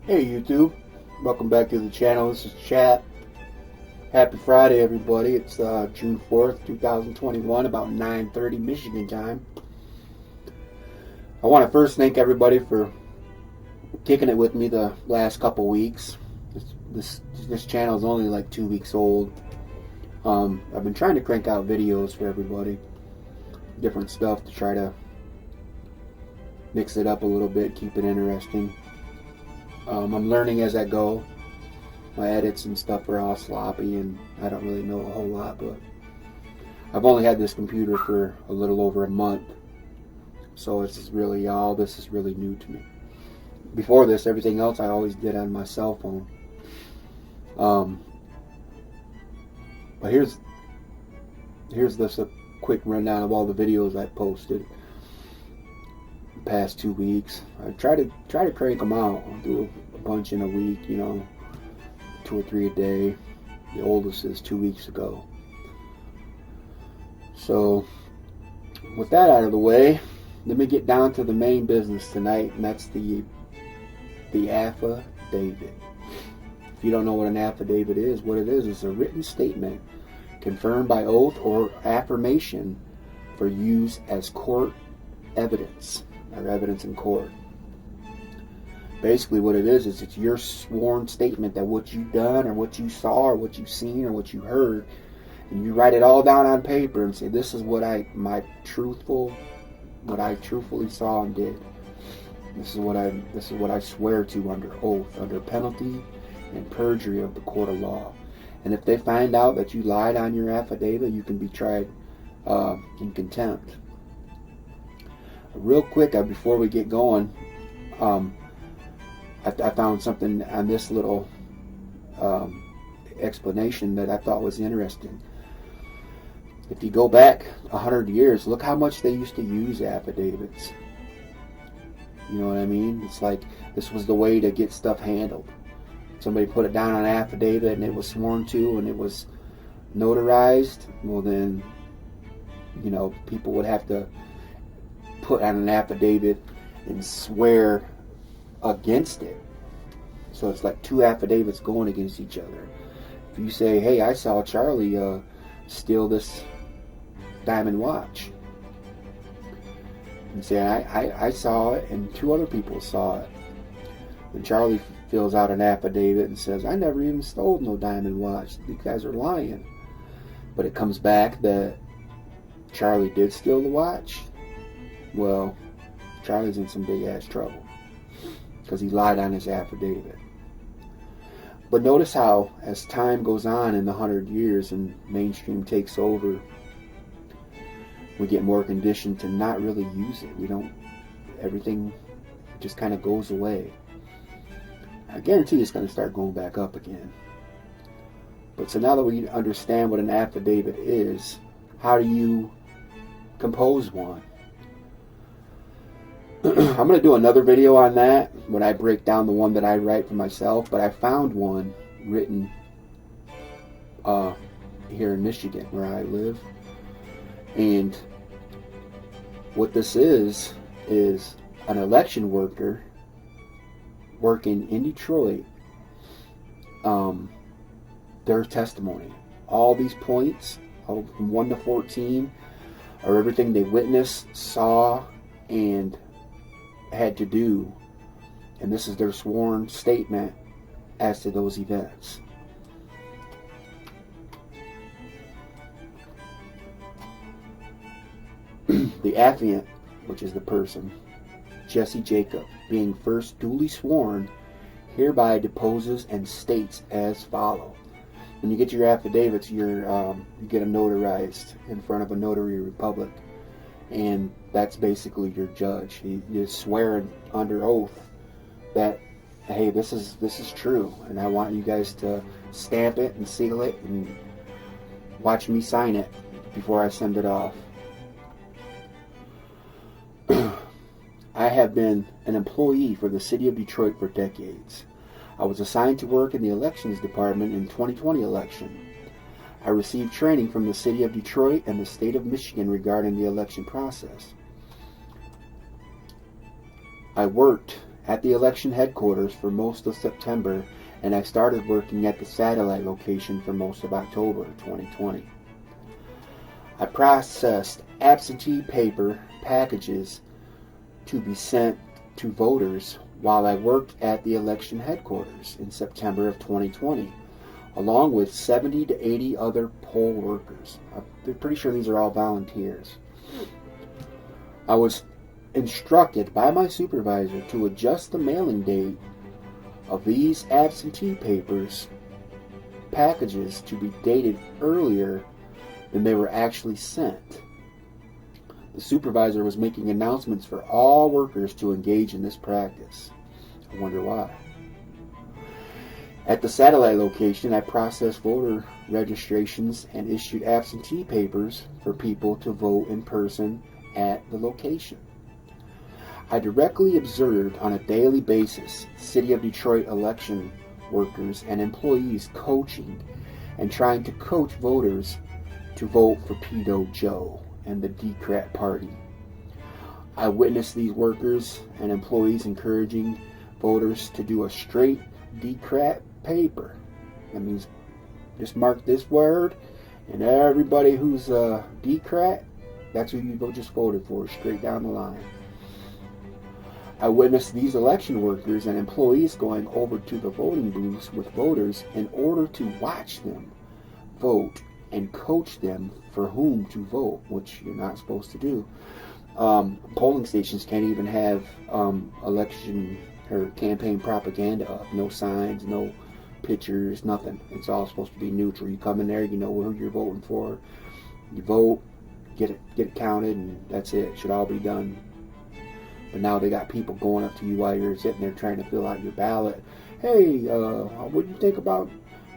Hey YouTube, welcome back to the channel. This is Chap. Happy Friday everybody. It's June 4th, 2021, about 9:30 Michigan time. I want to first thank everybody for kicking it with me the last couple weeks. This channel is only like 2 weeks old. I've been trying to crank out videos for everybody. Different stuff to try to mix it up a little bit, keep it interesting. I'm learning as I go. My edits and stuff are all sloppy and I don't really know a whole lot, but I've only had this computer for a little over a month, so this is really new to me. Before this, everything else I always did on my cell phone. But here's this a quick rundown of all the videos I posted the past 2 weeks. I try to crank them out. I'll do a bunch in a week, 2 or 3 a day. The oldest is 2 weeks ago. So with that out of the way, let me get down to the main business tonight, and that's the affidavit. If you don't know what an affidavit is, what it is a written statement confirmed by oath or affirmation for use as court evidence or evidence in court. Basically what it is it's your sworn statement that what you've done or what you saw or what you've seen or what you heard, and you write it all down on paper and say, this is what I truthfully saw and did. This is what I swear to under oath, under penalty and perjury of the court of law. And if they find out that you lied on your affidavit, you can be tried in contempt. Real quick, before we get going, I found something on this little explanation that I thought was interesting. If you go back 100 years, look how much they used to use affidavits. You know what I mean? It's like this was the way to get stuff handled. Somebody put it down on an affidavit and it was sworn to and it was notarized. Well then, people would have to put on an affidavit and swear against it. So it's like two affidavits going against each other. If you say, hey, I saw Charlie steal this diamond watch, and say I saw it and 2 other people saw it, and Charlie fills out an affidavit and says, I never even stole no diamond watch, these guys are lying. But it comes back that Charlie did steal the watch. Well, Charlie's in some big ass trouble because he lied on his affidavit. But notice how as time goes on in the 100 years and mainstream takes over, we get more conditioned to not really use it. Everything just kind of goes away. I guarantee it's going to start going back up again. But so now that we understand what an affidavit is, how do you compose one? I'm going to do another video on that when I break down the one that I write for myself, but I found one written here in Michigan where I live. And what this is an election worker working in Detroit, their testimony. All these points, from 1 to 14, are everything they witnessed, saw, and had to do. And this is their sworn statement as to those events. The affiant, which is the person, Jesse Jacob, being first duly sworn, hereby deposes and states as follow. When you get your affidavits, you get them notarized in front of a notary republic, and that's basically your judge. You swear under oath that, hey, this is true, and I want you guys to stamp it and seal it and watch me sign it before I send it off. I have been an employee for the city of Detroit for decades. I was assigned to work in the elections department in the 2020 election. I received training from the city of Detroit and the state of Michigan regarding the election process. I worked at the election headquarters for most of September, and I started working at the satellite location for most of October 2020. I processed absentee paper packages to be sent to voters while I worked at the election headquarters in September of 2020, along with 70 to 80 other poll workers. I'm pretty sure these are all volunteers. I was instructed by my supervisor to adjust the mailing date of these absentee packages to be dated earlier than they were actually sent. The supervisor was making announcements for all workers to engage in this practice. I wonder why. At the satellite location, I processed voter registrations and issued absentee papers for people to vote in person at the location. I directly observed on a daily basis City of Detroit election workers and employees coaching and trying to coach voters to vote for Pedo Joe and the Democrat Party. I witnessed these workers and employees encouraging voters to do a straight Democrat paper. That means just mark this word, and everybody who's a Democrat, that's who you just voted for, straight down the line. I witnessed these election workers and employees going over to the voting booths with voters in order to watch them vote and coach them for whom to vote, which you're not supposed to do. Polling stations can't even have election or campaign propaganda up. No signs, no pictures, nothing. It's all supposed to be neutral. You come in there, you know who you're voting for. You vote, get it counted, and that's it. It should all be done. But now they got people going up to you while you're sitting there trying to fill out your ballot. Hey, what do you think about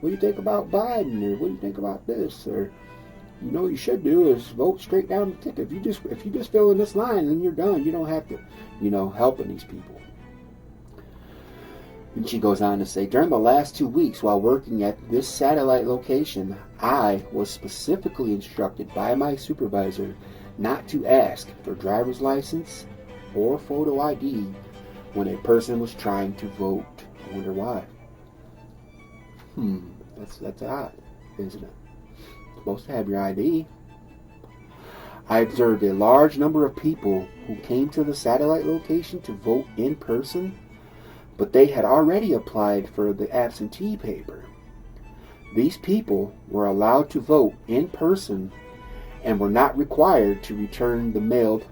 Biden, or what do you think about this? Or, you know, what you should do is vote straight down the ticket. If you just fill in this line, then you're done. You don't have to, helping these people. And she goes on to say, during the last 2 weeks while working at this satellite location, I was specifically instructed by my supervisor not to ask for driver's license or photo ID when a person was trying to vote. I wonder why. That's odd, isn't it? You're supposed to have your ID. I observed a large number of people who came to the satellite location to vote in person, but they had already applied for the absentee paper. These people were allowed to vote in person and were not required to return the mailed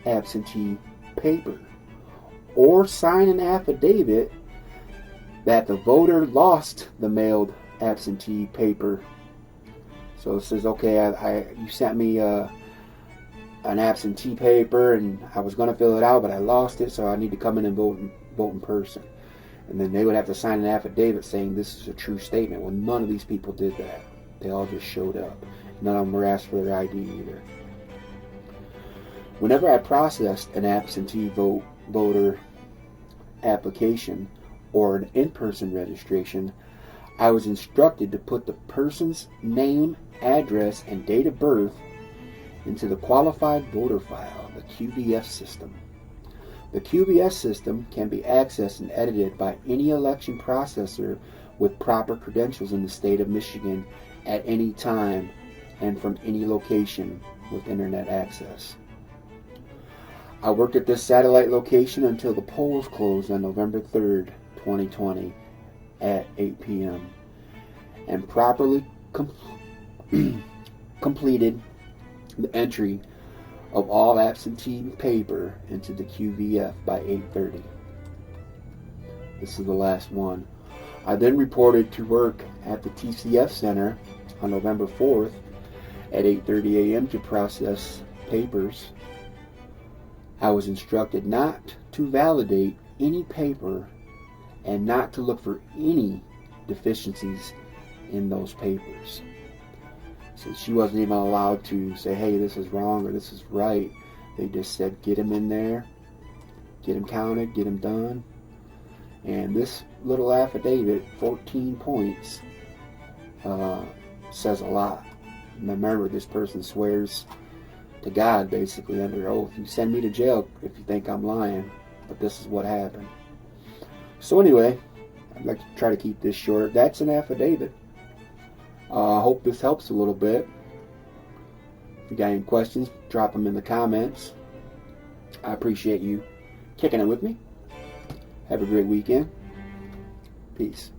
absentee paper or sign an affidavit that the voter lost the mailed absentee paper. So it says, okay, you sent me an absentee paper and I was going to fill it out, but I lost it, so I need to come in and vote in person. And then they would have to sign an affidavit saying this is a true statement. Well, none of these people did that. They all just showed up. None of them were asked for their ID either. Whenever I processed an absentee voter application or an in-person registration, I was instructed to put the person's name, address, and date of birth into the qualified voter file, the QVS system. The QVS system can be accessed and edited by any election processor with proper credentials in the state of Michigan at any time and from any location with internet access. I worked at this satellite location until the polls closed on November 3rd, 2020 at 8 p.m. and properly completed the entry of all absentee paper into the QVF by 8:30. This is the last one. I then reported to work at the TCF Center on November 4th at 8:30 a.m. to process papers. I was instructed not to validate any paper and not to look for any deficiencies in those papers. So she wasn't even allowed to say, hey, this is wrong or this is right. They just said, get them in there, get them counted, get them done. And this little affidavit, 14 points, says a lot. And remember, this person swears to God, basically, under oath. You send me to jail if you think I'm lying, but this is what happened. So anyway, I'd like to try to keep this short. That's an affidavit. I hope this helps a little bit. If you got any questions, drop them in the comments. I appreciate you kicking it with me. Have a great weekend. Peace.